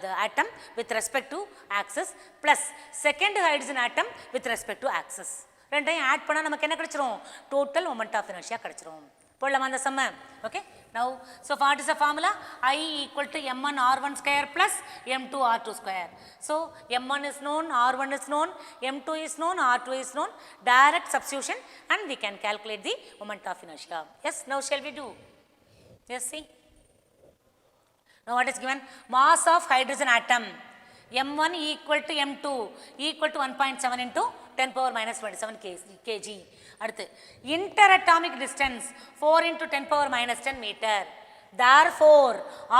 the atom with respect to axis plus second hydrogen atom with respect to axis. ரெண்டையும் ஆட் பண்ணா நமக்கு என்ன கிடைச்சிரும்? Total moment of inertia கிடைச்சிரும். போடலாமா அந்த சம்ம? Okay, now so what is the formula? I equal to m1 r1 square plus m2 r2 square. So m1 is known, r1 is known, m2 is known, r2 is known. Direct substitution and we can calculate the moment of inertia. Yes, now shall we do? Yes, see. Now what is given? Mass of hydrogen atom m1 equal to m2 equal to 1.7 into 10 power minus 27 kg. அடுத்து interatomic distance 4 into 10 power minus 10 meter. Therefore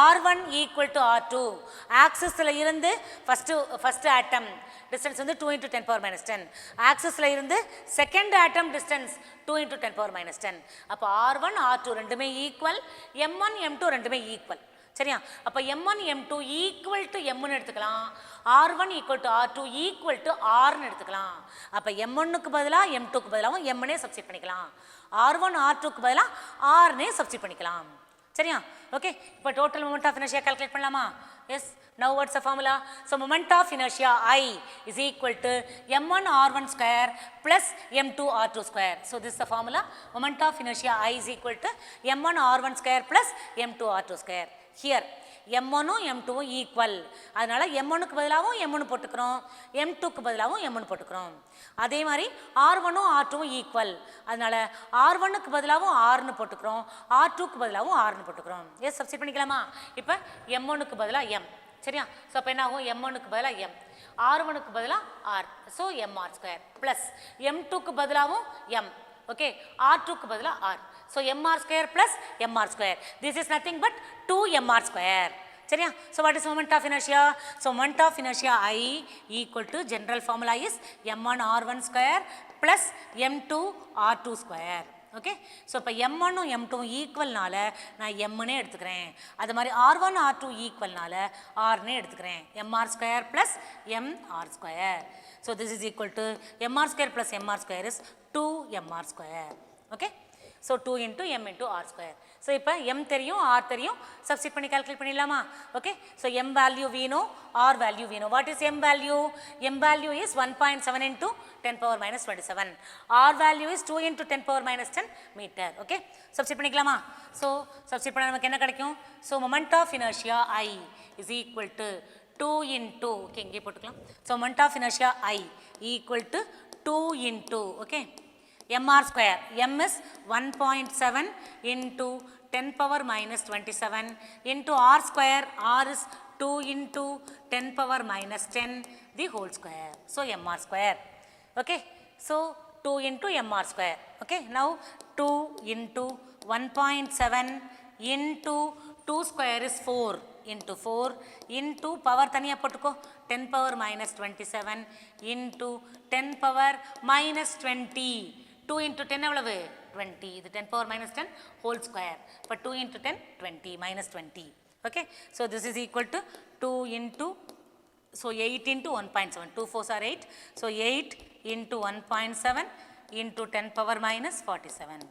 r1 equal to r2. Axis ல இருந்து first atom distance வந்து 2 into 10 power minus 10. Axis ல இருந்து second atom distance 2 into 10 power minus 10. அப்ப r1 r2 ரெண்டுமே equal, m1 m2 ரெண்டுமே equal. சரியா? அப்ப m1 m2 equal to m ன்னு எடுத்துக்கலாம், r1 equal to r2 equal to r ன்னு எடுத்துக்கலாம். அப்ப m1 க்கு பதிலா m2 க்கு பதிலாவும் m னே சப்ஸ்டிட் பண்ணிக்கலாம், r1 r2 க்கு பதிலா r னே சப்ஸ்டிட் பண்ணிக்கலாம். சரியா? ஓகே, இப்போ total moment of inertia calculate பண்ணலாமா? Yes. Now what's the formula? So moment of inertia I is equal to m1 r1 square plus m2 r2 square. So this is the formula. Moment of inertia I is equal to m1 r1 square plus m2 r2 square. Here m1 m2 equal, அதனால m1 க்கு பதிலாவும் m1 போட்டுக்கிறோம், m2 க்கு பதிலாவும் m1 போட்டுக்கிறோம். அதே மாதிரி r1 r2 equal, அதனால r1 க்கு பதிலாவும் r ன்னு போட்டுக்கிறோம், r2 க்கு பதிலாவும் r ன்னு போட்டுக்கிறோம். எஸ், சப்ஸ்டிட் பண்ணிக்கலாமா? இப்போ m1 க்கு பதிலா m. சரியா? ஸோ அப்போ என்ன ஆகும்? m1 க்கு பதிலா m, r1 க்கு பதிலா r, so mr square plus m2 க்கு பதிலாவும் m, ஓகே, r2 க்கு பதிலா r. So mr square plus mr square. This is nothing but 2 mr square. சரியா? So what is moment of inertia? So moment of inertia I equal to general formula is m1 r1 square plus m2 r2 square. Okay, so இப்போ m1 m2 ஈக்குவல்னால நான் mனே எடுத்துக்கிறேன், அது மாதிரி r1 r2 ஈக்குவல்னால rனே எடுத்துக்கிறேன், mr square plus mr square. So this is equal to mr square plus mr square is 2 mr square. Okay, so 2 into m into r square. So இப்போ m தெரியும், r தெரியும், substitute பண்ணி calculate பண்ணிடலாமா? Okay, so m value we know, r value we know. What is m value? M value is 1.7 into 10 power minus 27. R value is 2 into 10 power minus 10 meter. Okay, substitute பண்ணிக்கலாமா? So substitute பண்ணா நமக்கு என்ன கிடைக்கும்? So moment of inertia I is equal to 2 into, okay, இங்கே போட்டுக்கலாம். So moment of inertia I equal to 2 into, okay, mr square, m is 1.7 into 10 power minus 27 into r square, r is 2 into 10 power minus 10 the whole square. So mr square. Okay, so 2 into mr square. Okay, now 2 into 1.7 into 2 square is 4 into 4 into power தனியா போட்டுக்கோ 10 power minus 27 into 10 power minus 20. 2 into 10 எவ்வளவு? 20. இது 10 power minus 10 whole square. But 2 into 10, 20 minus 20. Okay, so this is equal to 2 into, so 8 into 1.7. 2 4s are 8. So 8 into 1.7 into 10 power minus 47.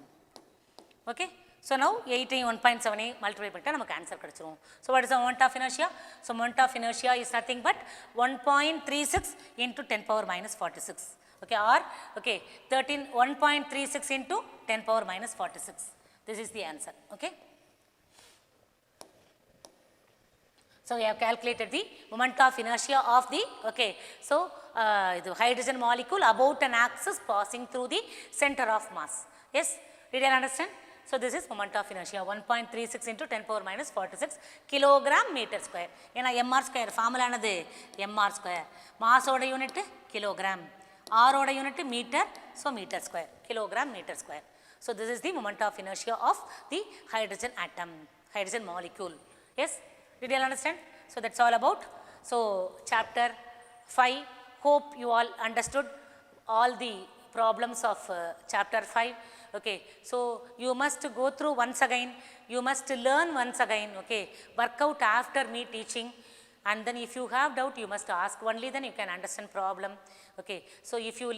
Okay, so now 8 and 1.7 multiply பண்ணிட்டா நமக்கு ஆன்சர் கிடைச்சிரும். So what is the moment of inertia? So moment of inertia is nothing but 1.36 into 10 power minus 46. Okay, or okay, 1.36 into 10 power minus 46. This is the answer. Okay, so we have calculated the moment of inertia of the, okay, so the hydrogen molecule about an axis passing through the center of mass. Yes, did you understand? So this is moment of inertia 1.36 into 10 power minus 46 kilogram meter square. ஏன்னா mr square formula ஆனது mr square. mass ஓட யூனிட் kilogram. r ஓட unit meter, so meter square. kilogram meter square. So this is the moment of inertia of the hydrogen atom, hydrogen molecule. Yes, did you all understand? So that's all about. So chapter 5, hope you all understood all the problems of chapter 5. Okay, so you must go through once again, you must learn once again, okay, work out after me teaching, and then if you have doubt you must ask, only then you can understand problem. Okay, so if you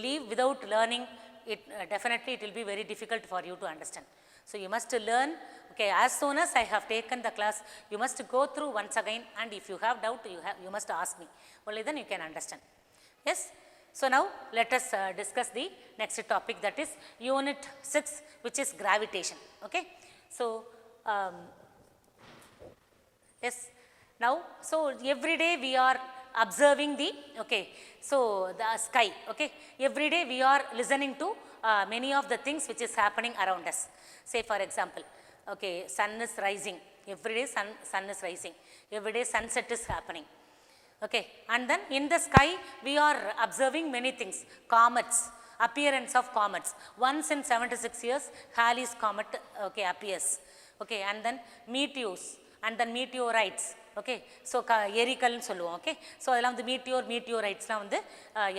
leave without learning, it definitely it will be very difficult for you to understand. So you must learn, okay, as soon as I have taken the class, you must go through once again, and if you have doubt, you must ask me, only then you can understand. Yes. So now let us discuss the next topic, that is unit 6, which is gravitation. Okay. So yes, now so every day we are observing the, okay, so the sky. Okay, every day we are listening to many of the things which is happening around us. Say for example, okay, sun is rising, every day sun is rising, every day sunset is happening. Okay, and then in the sky we are observing many things, comets, appearance of comets. Once in 76 years Halley's comet, okay, appears. Okay, and then meteors, and then meteorites. Okay, so எரிக்கல்னு சொல்லுவோம். ஓகே, ஸோ அதெல்லாம் வந்து மீட்டியோரைட்ஸ்லாம் வந்து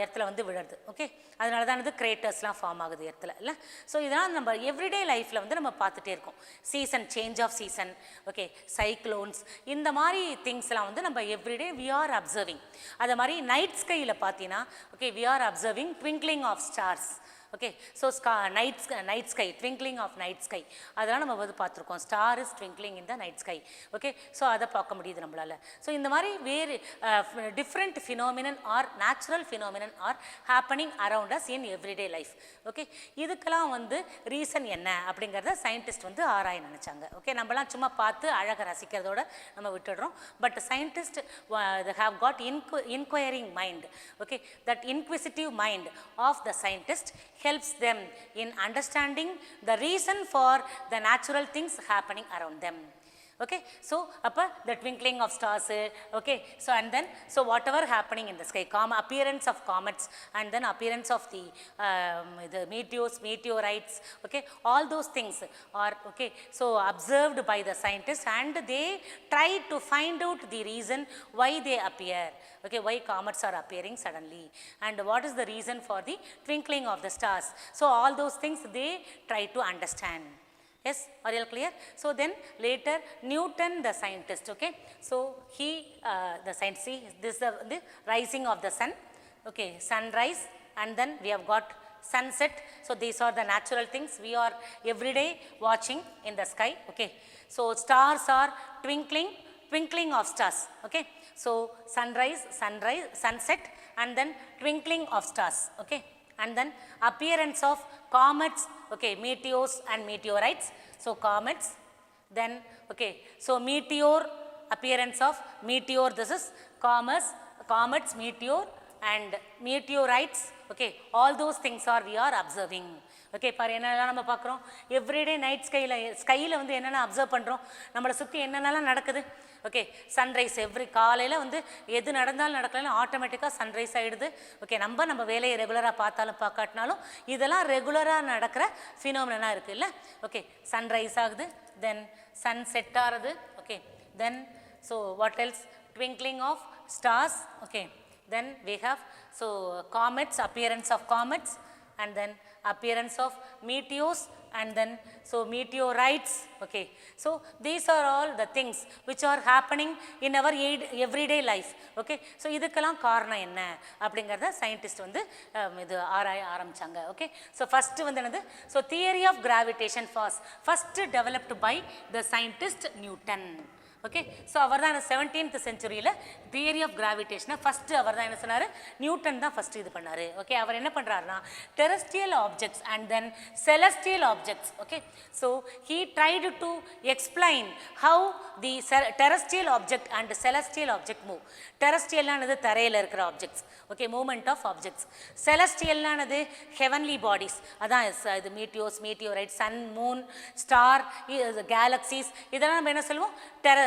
எர்த்தில் வந்து விழுறது. ஓகே, அதனால தான் வந்து கிரேட்டர்ஸ்லாம் ஃபார்ம் ஆகுது எர்த்தில், இல்லை? ஸோ இதெல்லாம் நம்ம எவ்ரிடே லைஃப்பில் வந்து நம்ம பார்த்துட்டே இருக்கோம். Season, change of season, okay, cyclones, இந்த மாதிரி திங்ஸ்லாம் வந்து நம்ம எவ்ரிடே வி ஆர் அப்சர்விங். அது மாதிரி நைட் ஸ்கையில் பார்த்தீங்கன்னா, okay, we are observing twinkling of stars. Okay, so night sky, twinkling of night sky, அதெல்லாம் நம்ம வந்து பார்த்துருக்கோம். Star is twinkling in the night sky. Okay, so அதை பார்க்க முடியுது நம்மளால். ஸோ இந்த மாதிரி வேறு different phenomenon are natural phenomenon are happening around us in everyday life. Okay, இதுக்கெல்லாம் வந்து ரீசன் என்ன அப்படிங்கிறத சயின்டிஸ்ட் வந்து ஆராய நினச்சாங்க. ஓகே, நம்மலாம் சும்மா பார்த்து அழகை ரசிக்கிறதோட நம்ம விட்டுடுறோம். But scientist have got inquiring mind. Okay, that inquisitive mind of the scientist helps them in understanding the reason for the natural things happening around them. Okay, so the twinkling of stars, okay, so and then so whatever happening in the sky, appearance of comets, and then appearance of the meteors, meteorites, okay, all those things are, okay, so observed by the scientists, and they try to find out the reason why they appear. Okay, why comets are appearing suddenly, and what is the reason for the twinkling of the stars. So all those things they try to understand. Yes, are you all clear? So then later Newton, the scientist, okay, so he the scientist, see this the rising of the sun. Okay, sunrise, and then we have got sunset. So these are the natural things we are every day watching in the sky. Okay, so stars are twinkling of stars. Okay, so sunrise, sunset, and then twinkling of stars. Okay, and then appearance of comets, okay, meteors and meteorites. So comets, then okay, so meteor, appearance of meteor, this is comets, meteor and meteorites. Okay, all those things are we are observing. Okay, பாரு என்னெல்லாம் நம்ம பார்க்குறோம் எவ்ரிடே நைட் ஸ்கையில் வந்து என்னென்ன அப்சர்வ் பண்ணுறோம், நம்மளை சுற்றி என்னென்னலாம் நடக்குது. ஓகே, சன்ரைஸ் எவ்ரி காலையில் வந்து எது நடந்தாலும் நடக்கலாம், ஆட்டோமேட்டிக்காக சன்ரைஸ் ஆகிடுது. ஓகே, நம்ம வேலையை ரெகுலராக பார்த்தாலும் பார்க்காட்டினாலும் இதெல்லாம் ரெகுலராக நடக்கிற ஃபினோமினனாக இருக்குது, இல்லை? ஓகே, சன்ரைஸ் ஆகுது, தென் சன் செட் ஆகுது. Okay, then so what else, twinkling of stars. Okay, then we have so comets, appearance of comets, and then appearance of meteors, and then so meteorites. Okay, so these are all the things which are happening in our everyday life. Okay, so இதுக்கெல்லாம் காரணம் என்ன அப்படிங்கறத சயின்டிஸ்ட் வந்து இது ஆராய ஆரம்பிச்சாங்க. ஓகே, so first வந்து என்னது, so theory of gravitation was first developed by the scientist Newton. Okay so அவர் தான் 17th செஞ்சுரியில் தியரி ஆஃப் கிராவிடேஷனை ஃபஸ்ட்டு அவர் தான் என்ன சொன்னார், நியூட்டன் தான் ஃபஸ்ட்டு இது பண்ணார். ஓகே அவர் என்ன பண்ணுறாருனா terrestrial objects and then celestial objects. Okay so he tried to explain how the terrestrial object and celestial object move. டெரஸ்ட்ரியல்னானது தரையில் இருக்கிற objects, okay moment of objects. செலஸ்டியல்னானது ஹெவன்லி பாடிஸ், அதான் இது meteors, meteorite, sun, moon, star, galaxies, இதெல்லாம் நம்ம என்ன சொல்லுவோம்,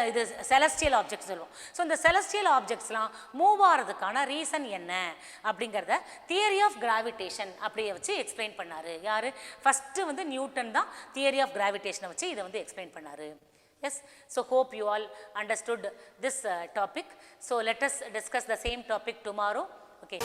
இது செலஸ்டியல் ஆப்ஜெக்ட்ஸ் சொல்லுவோம். ஸோ இந்த செலஸ்டியல் ஆப்ஜெக்ட்ஸ்லாம் மூவ் ஆகிறதுக்கான ரீசன் என்ன அப்படிங்கிறத தியரி ஆஃப் கிராவிடேஷன் அப்படியே வச்சு எக்ஸ்பிளைன் பண்ணார். யார்? ஃபஸ்ட்டு வந்து நியூட்டன் தான் தியரி ஆஃப் கிராவிடேஷனை வச்சு இதை வந்து எக்ஸ்பிளைன் பண்ணார். Yes, so hope you all understood this topic. So let us discuss the same topic tomorrow. Okay.